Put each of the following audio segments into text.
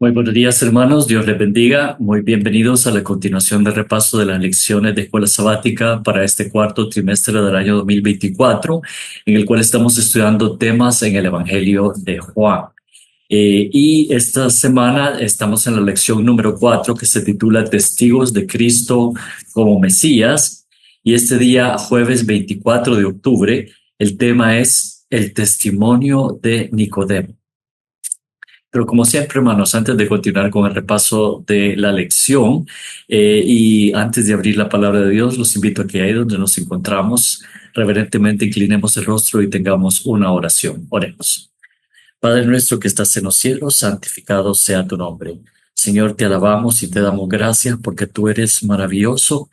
Muy buenos días, hermanos. Dios les bendiga. Muy bienvenidos a la continuación del repaso de las lecciones de escuela sabática para este cuarto trimestre del año 2024, en el cual estamos estudiando temas en el Evangelio de Juan. Y esta semana estamos en la lección número 4, que se titula Testigos de Cristo como Mesías. Y este día, jueves 24 de octubre, el tema es el testimonio de Nicodemo. Pero como siempre, hermanos, antes de continuar con el repaso de la lección y antes de abrir la palabra de Dios, los invito a que ahí donde nos encontramos, reverentemente inclinemos el rostro y tengamos una oración. Oremos. Padre nuestro que estás en los cielos, santificado sea tu nombre. Señor, te alabamos y te damos gracias porque tú eres maravilloso,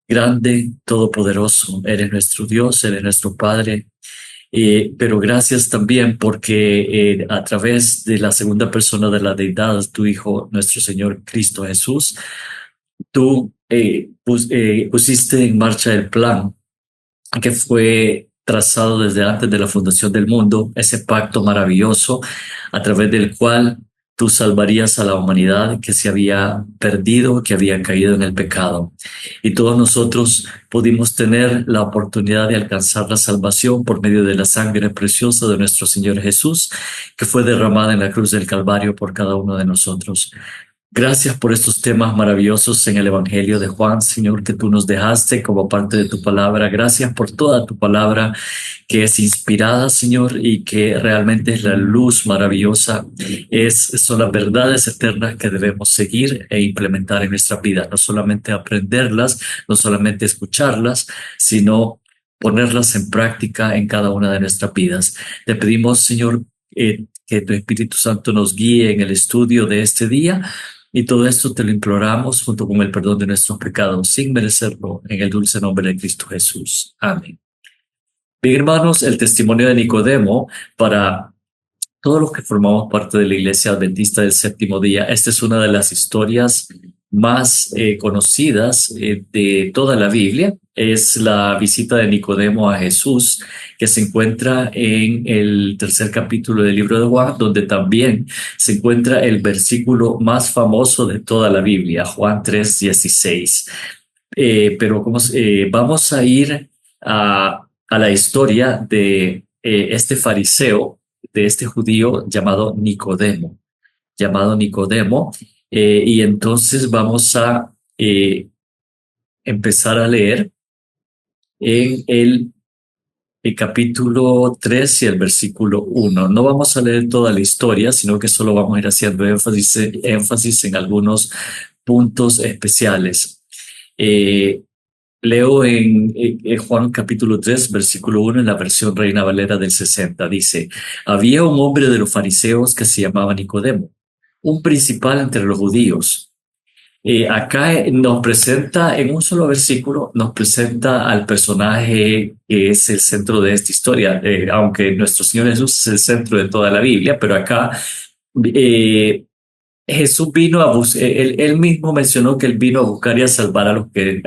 grande, todopoderoso. Eres nuestro Dios, eres nuestro Padre. Pero gracias también porque a través de la segunda persona de la deidad, tu Hijo, nuestro Señor Cristo Jesús, tú pusiste en marcha el plan que fue trazado desde antes de la fundación del mundo, ese pacto maravilloso a través del cual tú salvarías a la humanidad que se había perdido, que había caído en el pecado. Y todos nosotros pudimos tener la oportunidad de alcanzar la salvación por medio de la sangre preciosa de nuestro Señor Jesús, que fue derramada en la cruz del Calvario por cada uno de nosotros. Gracias por estos temas maravillosos en el Evangelio de Juan, Señor, que tú nos dejaste como parte de tu palabra. Gracias por toda tu palabra que es inspirada, Señor, y que realmente es la luz maravillosa. Son las verdades eternas que debemos seguir e implementar en nuestra vida. No solamente aprenderlas, no solamente escucharlas, sino ponerlas en práctica en cada una de nuestras vidas. Te pedimos, Señor, que tu Espíritu Santo nos guíe en el estudio de este día y todo esto te lo imploramos junto con el perdón de nuestros pecados, sin merecerlo, en el dulce nombre de Cristo Jesús. Amén. Bien, hermanos, el testimonio de Nicodemo para todos los que formamos parte de la Iglesia Adventista del Séptimo Día. Esta es una de las historias más conocidas de toda la Biblia. Es la visita de Nicodemo a Jesús, que se encuentra en el tercer capítulo del libro de Juan, donde también se encuentra el versículo más famoso de toda la Biblia, Juan 3:16. Vamos a ir a la historia de este fariseo, de este judío llamado Nicodemo, y entonces vamos a empezar a leer en el capítulo 3 y el versículo 1. No vamos a leer toda la historia, sino que solo vamos a ir haciendo énfasis en algunos puntos especiales. Leo en Juan capítulo 3, versículo 1, en la versión Reina Valera del 60. Dice, había un hombre de los fariseos que se llamaba Nicodemo, un principal entre los judíos. Acá nos presenta, en un solo versículo, nos presenta al personaje que es el centro de esta historia, aunque nuestro Señor Jesús es el centro de toda la Biblia, pero acá eh, Jesús vino a buscar, él mismo mencionó que él vino a buscar y a salvar a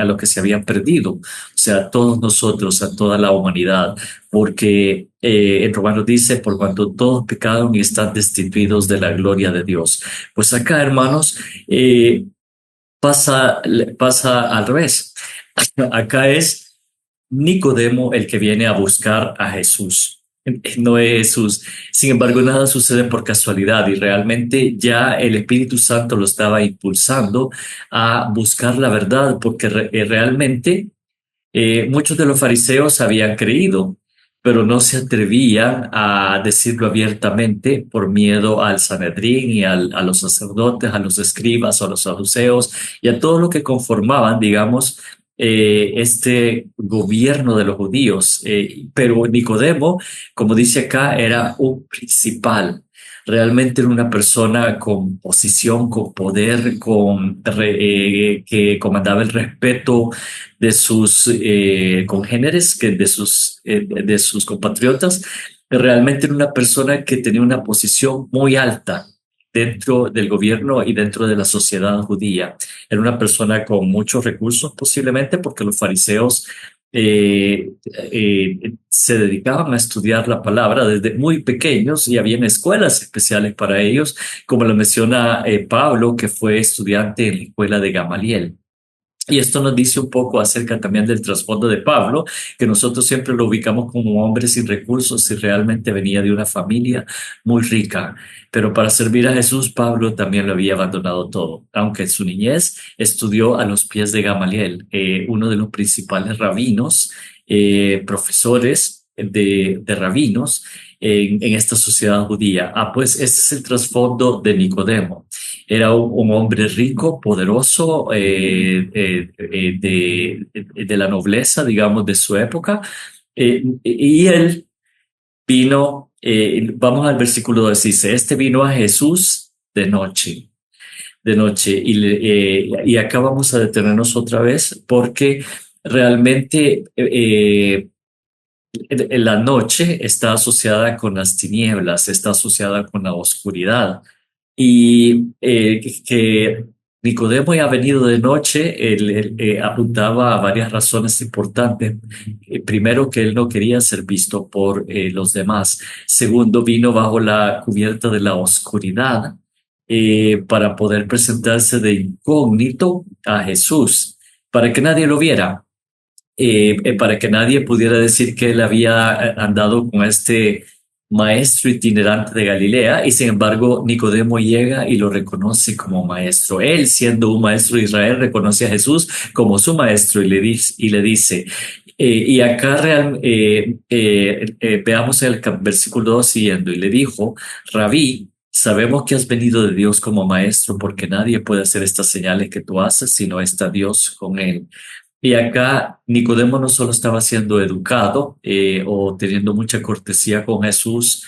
los que se habían perdido, o sea, a todos nosotros, a toda la humanidad, porque en Romanos dice, por cuanto todos pecaron y están destituidos de la gloria de Dios. Pues acá, hermanos, pasa, pasa al revés. Acá es Nicodemo el que viene a buscar a Jesús. No es Jesús. Sin embargo, nada sucede por casualidad y realmente ya el Espíritu Santo lo estaba impulsando a buscar la verdad porque realmente muchos de los fariseos habían creído, pero no se atrevían a decirlo abiertamente por miedo al Sanedrín y a los sacerdotes, a los escribas, a los saduceos y a todo lo que conformaban, digamos, este gobierno de los judíos. Pero Nicodemo, como dice acá, era un principal. Realmente era una persona con posición, con poder, que comandaba el respeto de sus congéneres, de sus compatriotas. Realmente era una persona que tenía una posición muy alta dentro del gobierno y dentro de la sociedad judía. Era una persona con muchos recursos posiblemente porque los fariseos se dedicaban a estudiar la palabra desde muy pequeños y habían escuelas especiales para ellos, como lo menciona Pablo, que fue estudiante en la escuela de Gamaliel. Y esto nos dice un poco acerca también del trasfondo de Pablo, que nosotros siempre lo ubicamos como un hombre sin recursos y realmente venía de una familia muy rica. Pero para servir a Jesús, Pablo también lo había abandonado todo, aunque en su niñez estudió a los pies de Gamaliel, uno de los principales rabinos, profesores de rabinos en esta sociedad judía. Pues este es el trasfondo de Nicodemo. Era un hombre rico, poderoso, de la nobleza, digamos, de su época. Y él vino, vamos al versículo 2, dice, este vino a Jesús de noche. Y acá vamos a detenernos otra vez porque realmente la noche está asociada con las tinieblas, está asociada con la oscuridad. Y que Nicodemo ya venido de noche, él apuntaba a varias razones importantes. Primero, que él no quería ser visto por los demás. Segundo, vino bajo la cubierta de la oscuridad para poder presentarse de incógnito a Jesús, para que nadie lo viera. Para que nadie pudiera decir que él había andado con este maestro itinerante de Galilea, y sin embargo Nicodemo llega y lo reconoce como maestro. Él, siendo un maestro de Israel, reconoce a Jesús como su maestro y le dice, y acá veamos el versículo 2 siguiendo, y le dijo, Rabí, sabemos que has venido de Dios como maestro, porque nadie puede hacer estas señales que tú haces, sino está Dios con él. Y acá Nicodemo no solo estaba siendo educado o teniendo mucha cortesía con Jesús,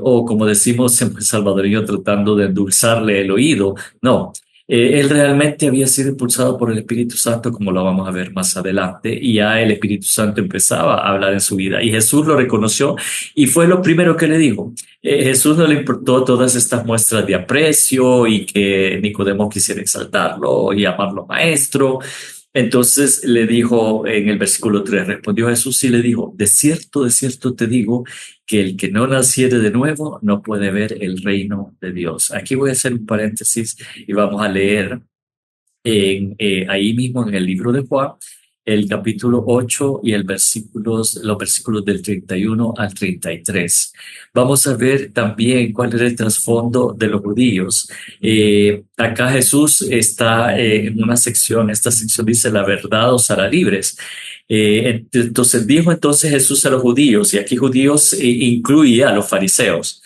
o como decimos en salvadoreño, tratando de endulzarle el oído. No, él realmente había sido impulsado por el Espíritu Santo, como lo vamos a ver más adelante, y ya el Espíritu Santo empezaba a hablar en su vida. Y Jesús lo reconoció y fue lo primero que le dijo. Jesús no le importó todas estas muestras de aprecio y que Nicodemo quisiera exaltarlo y llamarlo maestro. Entonces le dijo en el versículo 3, respondió Jesús y le dijo, de cierto te digo que el que no naciere de nuevo no puede ver el reino de Dios. Aquí voy a hacer un paréntesis y vamos a leer ahí mismo en el libro de Juan, el capítulo 8 y los versículos del 31 al 33. Vamos a ver también cuál era el trasfondo de los judíos. Acá Jesús está en una sección, esta sección dice, la verdad os hará libres. Entonces dijo entonces Jesús a los judíos, y aquí judíos incluye a los fariseos,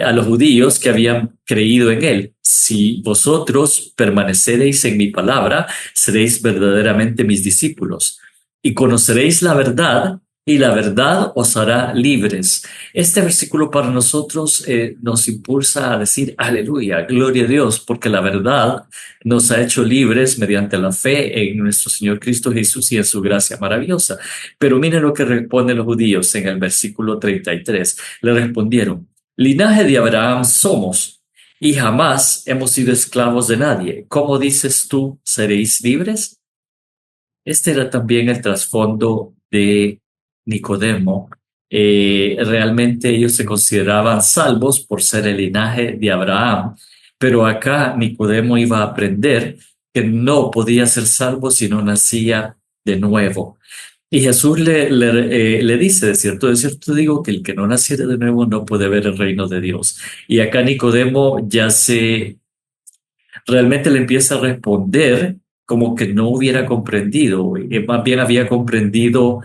a los judíos que habían creído en él. Si vosotros permaneceréis en mi palabra, seréis verdaderamente mis discípulos y conoceréis la verdad y la verdad os hará libres. Este versículo para nosotros nos impulsa a decir aleluya, gloria a Dios, porque la verdad nos ha hecho libres mediante la fe en nuestro Señor Cristo Jesús y en su gracia maravillosa. Pero miren lo que responden los judíos en el versículo 33. Le respondieron, linaje de Abraham somos y jamás hemos sido esclavos de nadie. ¿Cómo dices tú, seréis libres? Este era también el trasfondo de Nicodemo. Realmente ellos se consideraban salvos por ser el linaje de Abraham, pero acá Nicodemo iba a aprender que no podía ser salvo si no nacía de nuevo. Y Jesús le dice, de cierto digo que el que no naciere de nuevo no puede ver el reino de Dios. Y acá Nicodemo realmente le empieza a responder como que no hubiera comprendido, más bien había comprendido,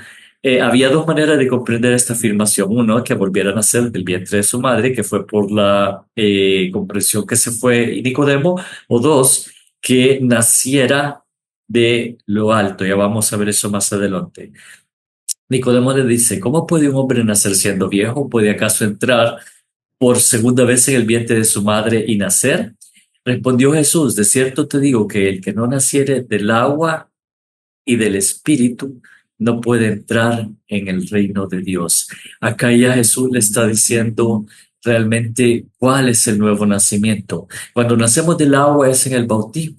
había dos maneras de comprender esta afirmación. Uno, que volviera a nacer del vientre de su madre, que fue por la comprensión que se fue Nicodemo, o dos, que naciera de lo alto. Ya vamos a ver eso más adelante. Nicodemo le dice, ¿cómo puede un hombre nacer siendo viejo? ¿Puede acaso entrar por segunda vez en el vientre de su madre y nacer? Respondió Jesús, de cierto te digo que el que no naciere del agua y del espíritu no puede entrar en el reino de Dios. Acá ya Jesús le está diciendo realmente cuál es el nuevo nacimiento. Cuando nacemos del agua es en el bautismo,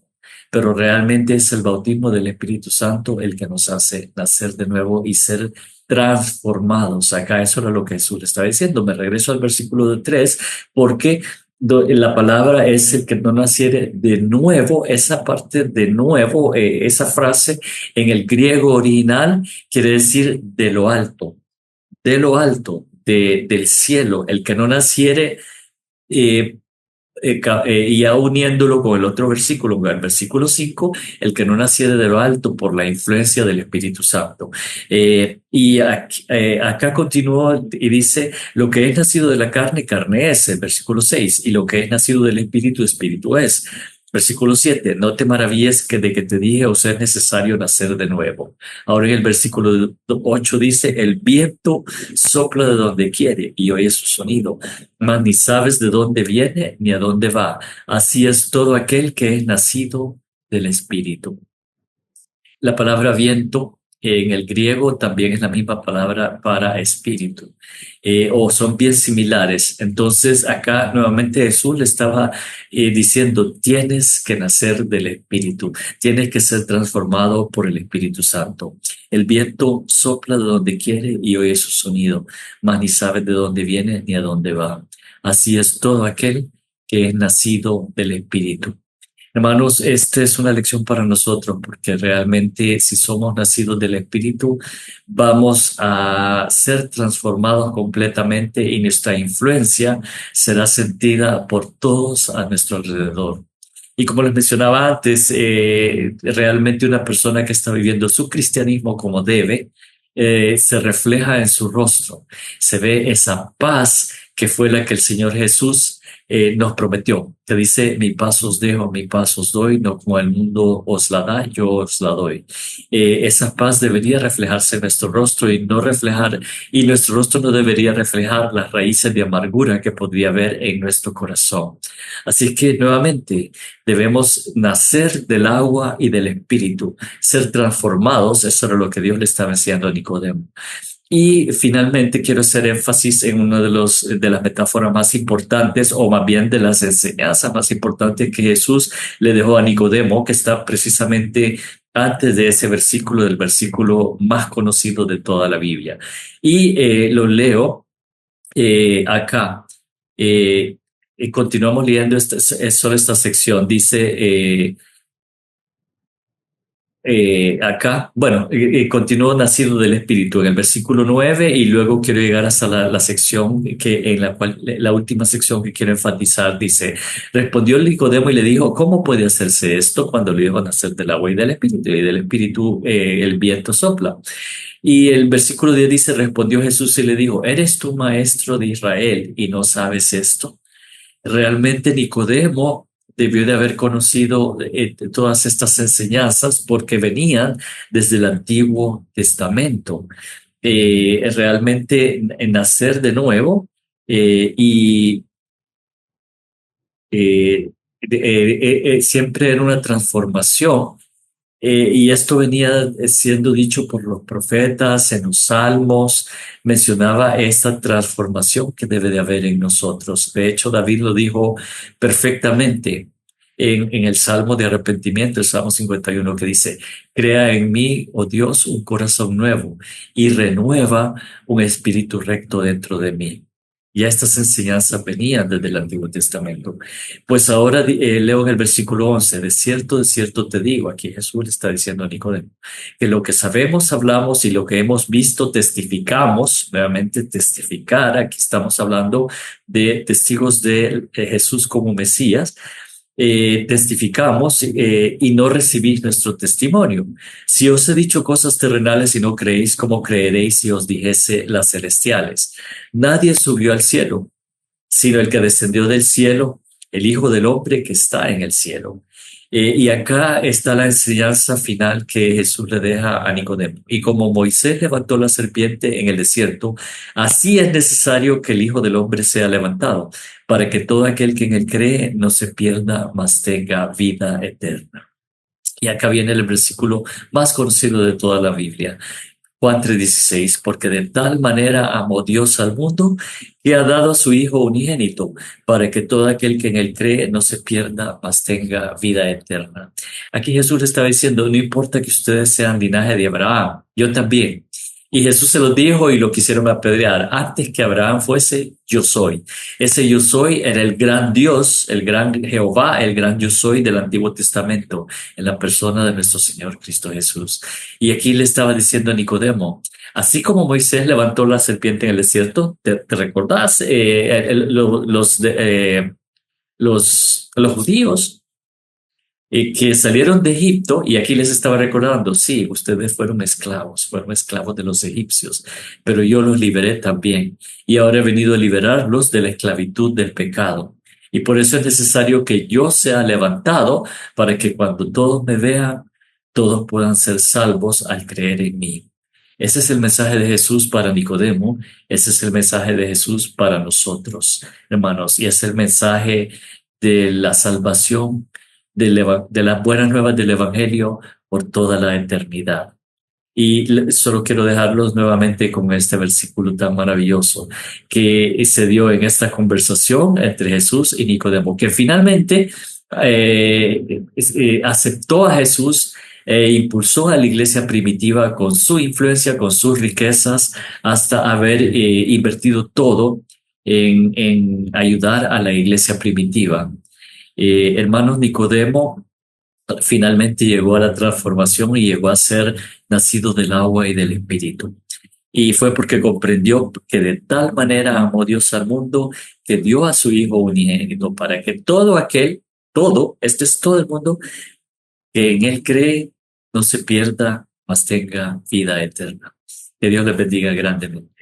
pero realmente es el bautismo del Espíritu Santo el que nos hace nacer de nuevo y ser transformados. Acá eso era lo que Jesús le estaba diciendo. Me regreso al versículo 3 porque la palabra es el que no naciere de nuevo. Esa parte de nuevo, esa frase en el griego original quiere decir de lo alto, del cielo. El que no naciere, eh, y ya uniéndolo con el otro versículo, con el versículo 5, el que no naciere de lo alto por la influencia del Espíritu Santo. Acá continúa y dice, lo que es nacido de la carne, carne es, el versículo 6, y lo que es nacido del Espíritu, Espíritu es. Versículo 7, no te maravilles de que te dije, o sea, es necesario nacer de nuevo. Ahora en el versículo 8 dice, el viento sopla de donde quiere y oye su sonido, mas ni sabes de dónde viene ni a dónde va. Así es todo aquel que es nacido del Espíritu. La palabra viento en el griego también es la misma palabra para espíritu, o son bien similares. Entonces acá nuevamente Jesús le estaba diciendo, tienes que nacer del Espíritu, tienes que ser transformado por el Espíritu Santo. El viento sopla de donde quiere y oye su sonido, mas ni sabe de dónde viene ni a dónde va. Así es todo aquel que es nacido del Espíritu. Hermanos, esta es una lección para nosotros porque realmente si somos nacidos del Espíritu, vamos a ser transformados completamente y nuestra influencia será sentida por todos a nuestro alrededor. Y como les mencionaba antes, realmente una persona que está viviendo su cristianismo como debe, se refleja en su rostro. Se ve esa paz que fue la que el Señor Jesús nos prometió, que dice, mi paz os dejo, mi paz os doy, no como el mundo os la da, yo os la doy. Esa paz debería reflejarse en nuestro rostro y nuestro rostro no debería reflejar las raíces de amargura que podría haber en nuestro corazón. Así que nuevamente debemos nacer del agua y del espíritu, ser transformados, eso era lo que Dios le estaba enseñando a Nicodemo. Y finalmente quiero hacer énfasis en una de las metáforas más importantes, o más bien de las enseñanzas más importantes que Jesús le dejó a Nicodemo, que está precisamente antes de ese versículo, del versículo más conocido de toda la Biblia. Y lo leo acá. Y continuamos leyendo solo esta sección. Dice, acá, bueno, continúo nacido del Espíritu en el versículo 9 y luego quiero llegar hasta la sección en la cual, la última sección que quiero enfatizar dice, respondió Nicodemo y le dijo, ¿cómo puede hacerse esto cuando le iban a nacer del agua y del Espíritu? Y del Espíritu el viento sopla. Y el versículo 10 dice, respondió Jesús y le dijo, ¿eres tú maestro de Israel y no sabes esto? Realmente Nicodemo debió de haber conocido todas estas enseñanzas porque venían desde el Antiguo Testamento. Realmente nacer de nuevo y siempre era una transformación. Y esto venía siendo dicho por los profetas en los salmos, mencionaba esta transformación que debe de haber en nosotros. De hecho, David lo dijo perfectamente en el Salmo de arrepentimiento, el Salmo 51, que dice, crea en mí, oh Dios, un corazón nuevo y renueva un espíritu recto dentro de mí. Ya estas enseñanzas venían desde el Antiguo Testamento. Pues ahora leo en el versículo 11, de cierto te digo, aquí Jesús le está diciendo a Nicodemo, que lo que sabemos hablamos y lo que hemos visto testificamos, nuevamente testificar, aquí estamos hablando de testigos de Jesús como Mesías, testificamos y no recibís nuestro testimonio. Si os he dicho cosas terrenales y no creéis, ¿cómo creeréis si os dijese las celestiales? Nadie subió al cielo, sino el que descendió del cielo, el Hijo del Hombre que está en el cielo. Y acá está la enseñanza final que Jesús le deja a Nicodemo. Y como Moisés levantó la serpiente en el desierto, así es necesario que el Hijo del Hombre sea levantado, para que todo aquel que en él cree no se pierda, mas tenga vida eterna. Y acá viene el versículo más conocido de toda la Biblia. Juan 3:16, porque de tal manera amó Dios al mundo que ha dado a su Hijo unigénito, para que todo aquel que en él cree no se pierda, mas tenga vida eterna. Aquí Jesús le estaba diciendo, no importa que ustedes sean linaje de Abraham, yo también. Y Jesús se lo dijo y lo quisieron apedrear. Antes que Abraham fuese, yo soy. Ese yo soy era el gran Dios, el gran Jehová, el gran yo soy del Antiguo Testamento, en la persona de nuestro Señor Cristo Jesús. Y aquí le estaba diciendo a Nicodemo, así como Moisés levantó la serpiente en el desierto, ¿te recordás? Los judíos que salieron de Egipto, y aquí les estaba recordando, sí, ustedes fueron esclavos de los egipcios, pero yo los liberé también, y ahora he venido a liberarlos de la esclavitud del pecado. Y por eso es necesario que yo sea levantado para que cuando todos me vean, todos puedan ser salvos al creer en mí. Ese es el mensaje de Jesús para Nicodemo, ese es el mensaje de Jesús para nosotros, hermanos, y es el mensaje de la salvación de las buenas nuevas del Evangelio por toda la eternidad. Y solo quiero dejarlos nuevamente con este versículo tan maravilloso que se dio en esta conversación entre Jesús y Nicodemo, que finalmente aceptó a Jesús e impulsó a la iglesia primitiva con su influencia, con sus riquezas, hasta haber invertido todo en ayudar a la iglesia primitiva. Hermanos, Nicodemo finalmente llegó a la transformación y llegó a ser nacido del agua y del espíritu. Y fue porque comprendió que de tal manera amó Dios al mundo que dio a su Hijo unigénito para que todo aquel, todo, este es todo el mundo, que en él cree, no se pierda, mas tenga vida eterna. Que Dios les bendiga grandemente.